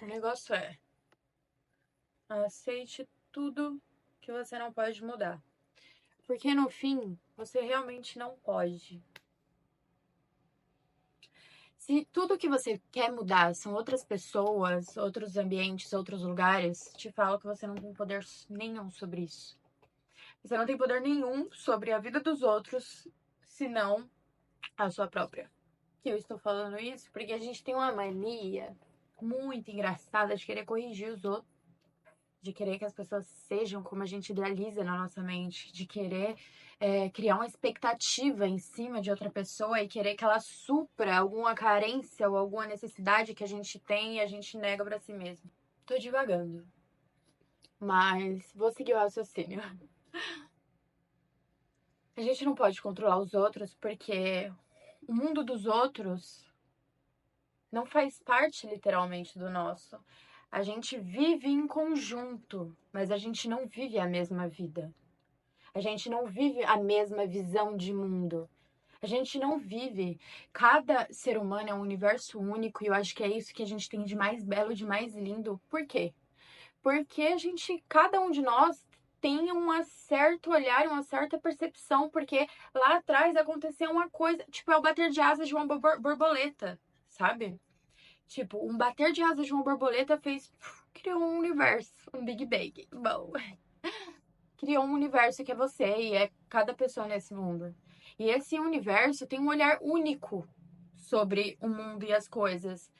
O negócio é, aceite tudo que você não pode mudar. Porque no fim, você realmente não pode. Se tudo que você quer mudar são outras pessoas, outros ambientes, outros lugares, te falo que você não tem poder nenhum sobre isso. Você não tem poder nenhum sobre a vida dos outros, senão a sua própria. Que eu estou falando isso porque a gente tem uma mania muito engraçada de querer corrigir os outros, de querer que as pessoas sejam como a gente idealiza na nossa mente, de querer criar uma expectativa em cima de outra pessoa e querer que ela supra alguma carência ou alguma necessidade que a gente tem e a gente nega pra si mesmo. Tô divagando, mas vou seguir o raciocínio. A gente não pode controlar os outros porque o mundo dos outros não faz parte literalmente do nosso. A gente vive em conjunto, mas a gente não vive a mesma vida. A gente não vive a mesma visão de mundo. A gente não vive. Cada ser humano é um universo único e eu acho que é isso que a gente tem de mais belo, de mais lindo. Por quê? Porque cada um de nós tem um certo olhar, uma certa percepção, porque lá atrás aconteceu uma coisa, tipo, é o bater de asas de uma borboleta, sabe? Tipo, um bater de asas de uma borboleta criou um universo, um Big Bang. Bom, criou um universo que é você e é cada pessoa nesse mundo. E esse universo tem um olhar único sobre o mundo e as coisas.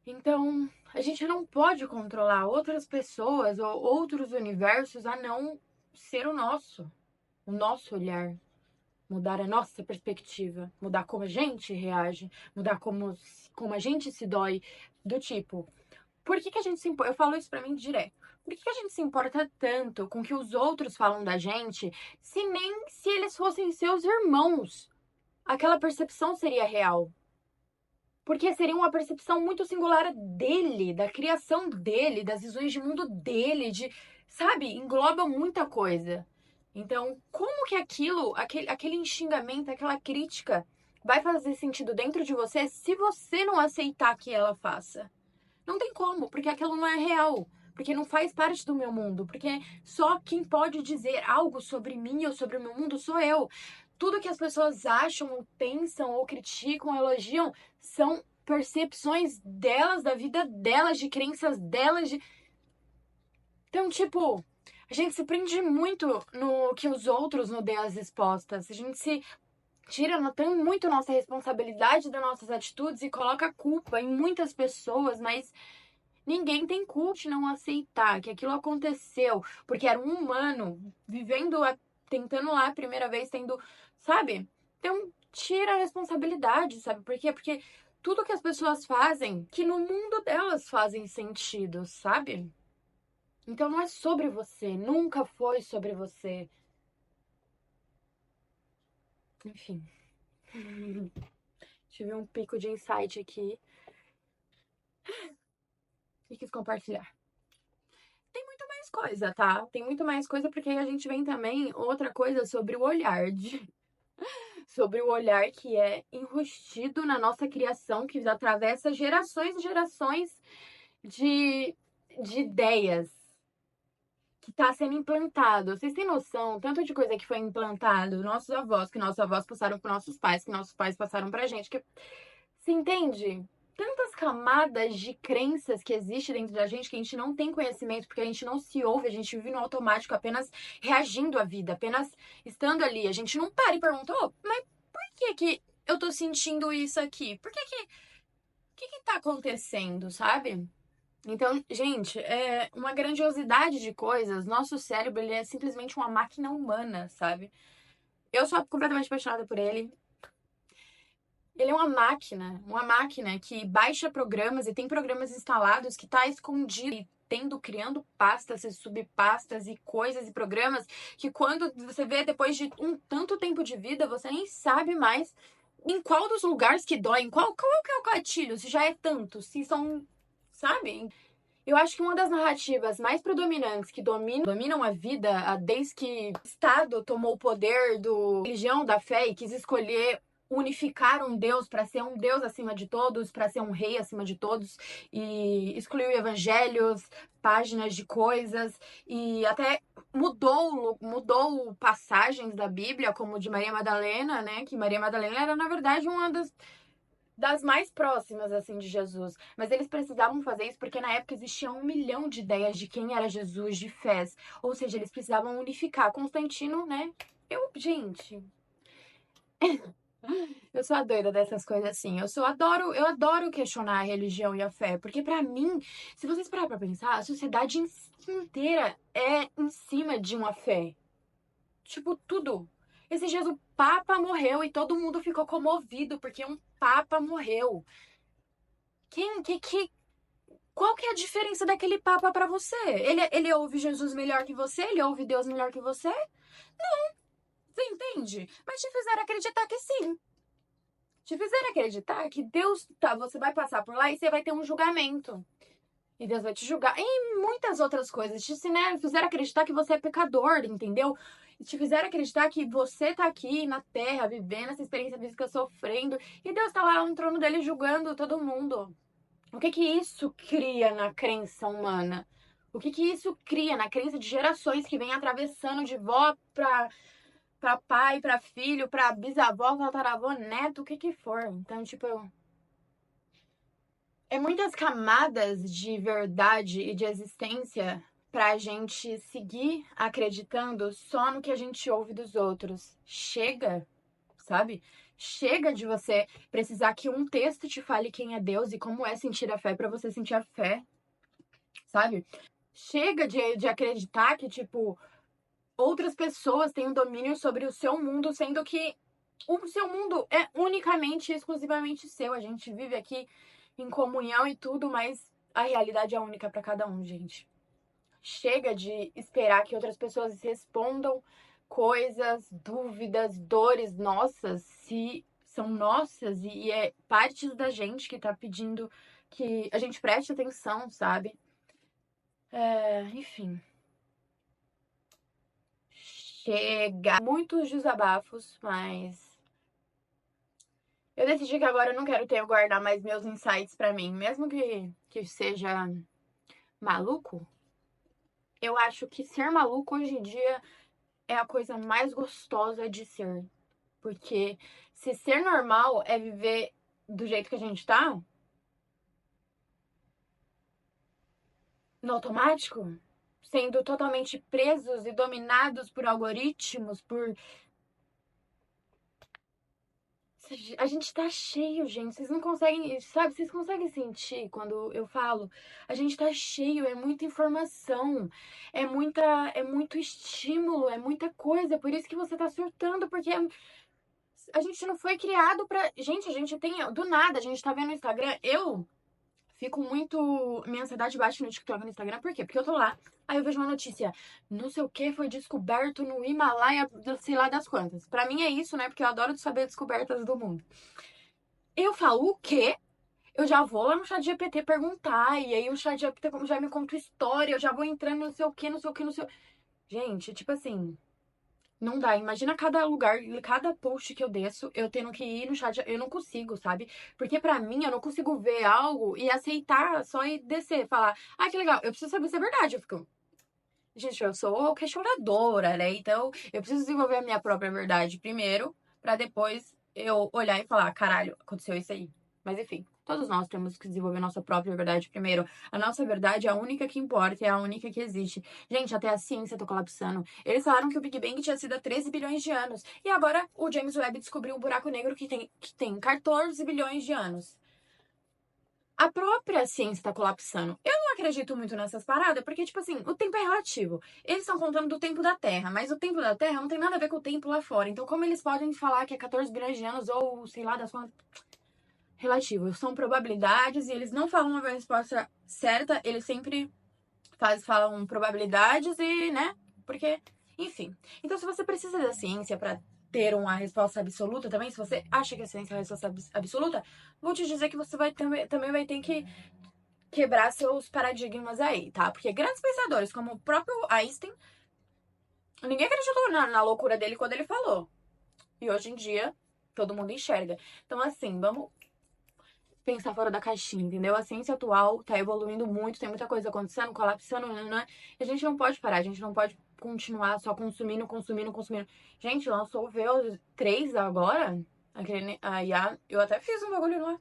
Então, a gente não pode controlar outras pessoas ou outros universos a não ser o nosso olhar, mudar a nossa perspectiva, mudar como a gente reage, mudar como a gente se dói, do tipo, por que a gente se importa? Eu falo isso pra mim direto. Por que a gente se importa tanto com o que os outros falam da gente, se nem se eles fossem seus irmãos, aquela percepção seria real? Porque seria uma percepção muito singular dele, da criação dele, das visões de mundo dele, sabe, engloba muita coisa. Então, como que aquele xingamento, aquela crítica vai fazer sentido dentro de você se você não aceitar que ela faça? Não tem como, porque aquilo não é real. Porque não faz parte do meu mundo. Porque só quem pode dizer algo sobre mim ou sobre o meu mundo sou eu. Tudo que as pessoas acham, ou pensam, ou criticam, ou elogiam, são percepções delas, da vida delas, de crenças delas. Então, tipo, a gente se prende muito no que os outros nos dêem as respostas. A gente se tira muito nossa responsabilidade das nossas atitudes e coloca a culpa em muitas pessoas, mas ninguém tem culpa de não aceitar que aquilo aconteceu, porque era um humano tentando lá a primeira vez, sabe? Então, tira a responsabilidade, sabe por quê? Porque tudo que as pessoas fazem, que no mundo delas fazem sentido, sabe? Então não é sobre você, nunca foi sobre você. Enfim. Tive um pico de insight aqui e quis compartilhar. Tem muito mais coisa, tá? Tem muito mais coisa porque aí a gente vem também outra coisa sobre o olhar sobre o olhar que é enrustido na nossa criação, que atravessa gerações e gerações de ideias que está sendo implantado. Vocês têm noção, tanto de coisa que foi implantado, que nossos avós passaram para nossos pais, que nossos pais passaram pra gente, que se entende? Tantas camadas de crenças que existem dentro da gente que a gente não tem conhecimento, porque a gente não se ouve, a gente vive no automático, apenas reagindo à vida, apenas estando ali. A gente não para e pergunta, mas por que eu tô sentindo isso aqui? O que tá acontecendo, sabe? Então, gente, é uma grandiosidade de coisas. Nosso cérebro, ele é simplesmente uma máquina humana, sabe? Eu sou completamente apaixonada por ele. Ele é uma máquina que baixa programas e tem programas instalados que tá escondido e criando pastas e subpastas e coisas e programas que quando você vê depois de um tanto tempo de vida, você nem sabe mais em qual dos lugares que dói, qual que é o gatilho, se já é tanto, se são, sabe? Eu acho que uma das narrativas mais predominantes que dominam a vida desde que o Estado tomou o poder da religião, da fé e quis escolher unificar um Deus para ser um Deus acima de todos, para ser um rei acima de todos, e excluiu evangelhos, páginas de coisas, e até mudou passagens da Bíblia, como de Maria Madalena, né? Que Maria Madalena era, na verdade, uma das mais próximas, assim, de Jesus. Mas eles precisavam fazer isso porque na época existia 1 milhão de ideias de quem era Jesus, de fés. Ou seja, eles precisavam unificar. Constantino, né? Gente, eu sou a doida dessas coisas assim. Eu adoro questionar a religião e a fé, porque pra mim, se vocês pararem pra pensar, a sociedade inteira é em cima de uma fé. Tipo, tudo. Esses dias o Papa morreu e todo mundo ficou comovido porque um Papa morreu. Qual que é a diferença daquele Papa pra você? Ele ouve Jesus melhor que você? Ele ouve Deus melhor que você? Você entende? Mas te fizeram acreditar que sim. Te fizeram acreditar que Deus, tá, você vai passar por lá e você vai ter um julgamento. E Deus vai te julgar. E muitas outras coisas. Fizeram acreditar que você é pecador, entendeu? E te fizeram acreditar que você tá aqui na Terra, vivendo essa experiência física, sofrendo. E Deus tá lá no trono dele julgando todo mundo. O que que isso cria na crença humana? O que que isso cria na crença de gerações que vem atravessando de vó pra pai, pra filho, pra bisavó, tataravó, neto, o que que for. Então, tipo, é muitas camadas de verdade e de existência pra gente seguir acreditando só no que a gente ouve dos outros. Chega, sabe? Chega de você precisar que um texto te fale quem é Deus e como é sentir a fé pra você sentir a fé, sabe? Chega de acreditar que, tipo, outras pessoas têm um domínio sobre o seu mundo, sendo que o seu mundo é unicamente e exclusivamente seu. A gente vive aqui em comunhão e tudo, mas a realidade é única para cada um, gente. Chega de esperar que outras pessoas respondam coisas, dúvidas, dores nossas, se são nossas e é parte da gente que tá pedindo que a gente preste atenção, sabe? Enfim. Chega. Muitos desabafos, mas eu decidi que agora eu não quero ter guardar mais meus insights pra mim, mesmo que seja maluco. Eu acho que ser maluco hoje em dia é a coisa mais gostosa de ser, porque se ser normal é viver do jeito que a gente tá, no automático, sendo totalmente presos e dominados por algoritmos, por a gente tá cheio, gente. Vocês não conseguem, sabe? Vocês conseguem sentir quando eu falo? A gente tá cheio, é muita informação, é muito estímulo, é muita coisa. Por isso que você tá surtando, porque a gente não foi criado pra. Gente, a gente tem. Do nada, a gente tá vendo no Instagram. Eu fico muito. Minha ansiedade baixa no TikTok e no Instagram. Por quê? Porque eu tô lá. Aí eu vejo uma notícia. Não sei o que foi descoberto no Himalaia, sei lá das quantas. Pra mim é isso, né? Porque eu adoro saber descobertas do mundo. Eu falo o quê? Eu já vou lá no chat GPT perguntar. E aí o chat GPT já me conta história. Eu já vou entrando no sei o que, não sei o que, não sei o. Gente, tipo assim. Não dá. Imagina cada lugar, cada post que eu desço, eu tendo que ir no chat. Eu não consigo, sabe? Porque pra mim, eu não consigo ver algo e aceitar só e descer. Falar, ah, que legal, eu preciso saber se é verdade. Eu fico, gente, eu sou questionadora, né? Então, eu preciso desenvolver a minha própria verdade primeiro, pra depois eu olhar e falar, caralho, aconteceu isso aí. Mas enfim, todos nós temos que desenvolver nossa própria verdade primeiro. A nossa verdade é a única que importa, é a única que existe. Gente, até a ciência tá colapsando. Eles falaram que o Big Bang tinha sido há 13 bilhões de anos. E agora o James Webb descobriu um buraco negro que tem 14 bilhões de anos. A própria ciência está colapsando. Eu não acredito muito nessas paradas, porque, tipo assim, o tempo é relativo. Eles estão contando do tempo da Terra, mas o tempo da Terra não tem nada a ver com o tempo lá fora. Então, como eles podem falar que é 14 bilhões de anos ou sei lá das quantas. Relativo. São probabilidades e eles não falam uma resposta certa, eles sempre falam probabilidades e, né? Porque, enfim. Então, se você precisa da ciência para ter uma resposta absoluta também, se você acha que a ciência é a resposta absoluta, vou te dizer que você também vai ter que quebrar seus paradigmas aí, tá? Porque grandes pensadores, como o próprio Einstein, ninguém acreditou na loucura dele quando ele falou. E hoje em dia, todo mundo enxerga. Então, assim, vamos pensar fora da caixinha, entendeu? A ciência atual tá evoluindo muito, tem muita coisa acontecendo, colapsando, né? E a gente não pode parar, a gente não pode continuar só consumindo, consumindo, consumindo. Gente, lançou o VO3 agora, aquele, a IA, eu até fiz um bagulho lá.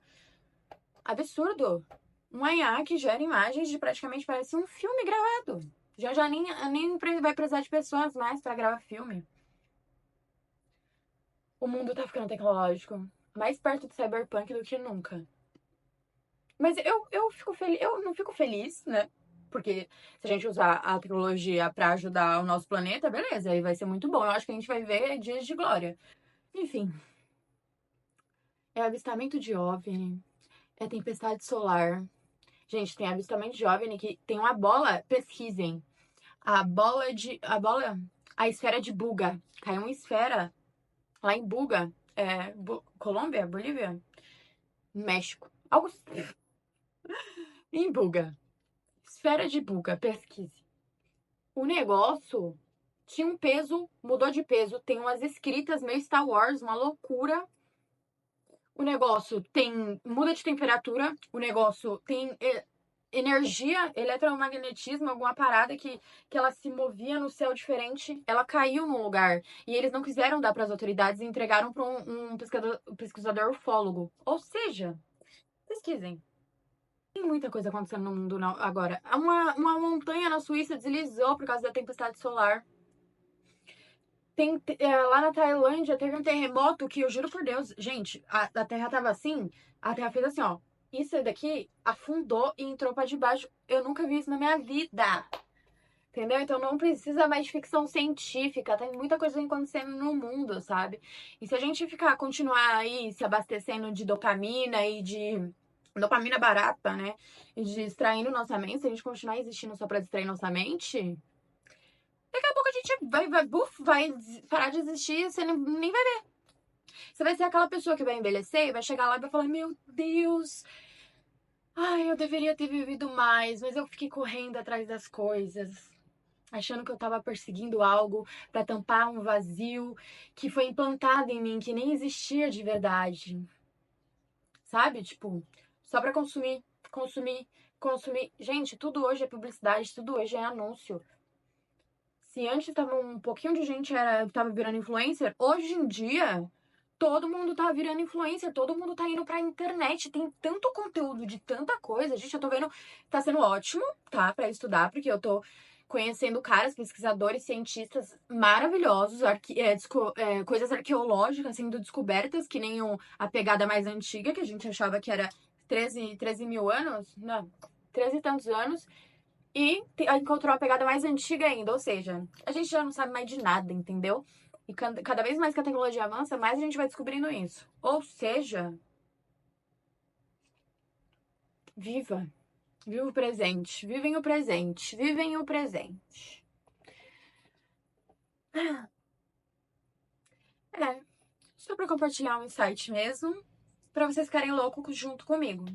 Absurdo. Um IA que gera imagens de praticamente parece um filme gravado. Já nem vai precisar de pessoas mais pra gravar filme. O mundo tá ficando tecnológico. Mais perto do cyberpunk do que nunca. Mas eu fico feliz, eu não fico feliz, né? Porque se a gente usar a tecnologia pra ajudar o nosso planeta, beleza, aí vai ser muito bom. Eu acho que a gente vai ver dias de glória. Enfim, é avistamento de OVNI, é tempestade solar. Gente, tem avistamento de OVNI que tem uma bola, pesquisem. A esfera de Buga. Caiu uma esfera lá em Buga, Colômbia, Bolívia, México. Algo em Buga. Esfera de Buga, pesquise. O negócio tinha um peso, mudou de peso, tem umas escritas meio Star Wars, uma loucura. O negócio tem muda de temperatura, o negócio tem energia, eletromagnetismo, alguma parada que ela se movia no céu diferente, ela caiu num lugar e eles não quiseram dar para as autoridades e entregaram para um pesquisador ufólogo. Ou seja, pesquisem. Tem muita coisa acontecendo no mundo agora. Uma montanha na Suíça deslizou por causa da tempestade solar. Lá na Tailândia teve um terremoto que eu juro por Deus, gente, a terra tava assim, a terra fez assim, ó. Isso daqui afundou e entrou pra debaixo. Eu nunca vi isso na minha vida. Entendeu? Então não precisa mais de ficção científica. Tem muita coisa acontecendo no mundo, sabe? E se a gente continuar aí se abastecendo de dopamina e de dopamina barata, né? E distraindo nossa mente, se a gente continuar existindo só pra distrair nossa mente, daqui a pouco a gente vai parar de existir e você nem vai ver. Você vai ser aquela pessoa que vai envelhecer e vai chegar lá e vai falar: Meu Deus, ai, eu deveria ter vivido mais, mas eu fiquei correndo atrás das coisas, achando que eu tava perseguindo algo pra tampar um vazio que foi implantado em mim, que nem existia de verdade. Sabe? Tipo, só pra consumir, consumir, consumir. Gente, tudo hoje é publicidade, tudo hoje é anúncio. Se antes tava um pouquinho de gente tava virando influencer, hoje em dia todo mundo tá virando influencer, todo mundo tá indo pra internet, tem tanto conteúdo de tanta coisa. Gente, eu tô vendo, tá sendo ótimo, tá, pra estudar, porque eu tô conhecendo caras, pesquisadores, cientistas maravilhosos, coisas arqueológicas sendo descobertas, que nem a pegada mais antiga, que a gente achava que era 13 mil anos, não, 13 e tantos anos, e encontrou a pegada mais antiga ainda, ou seja, a gente já não sabe mais de nada, entendeu? E cada vez mais que a tecnologia avança, mais a gente vai descobrindo isso. Ou seja, viva. Viva o presente. Vivem o presente. Vivem o presente. É, só pra compartilhar um insight mesmo, pra vocês ficarem loucos junto comigo.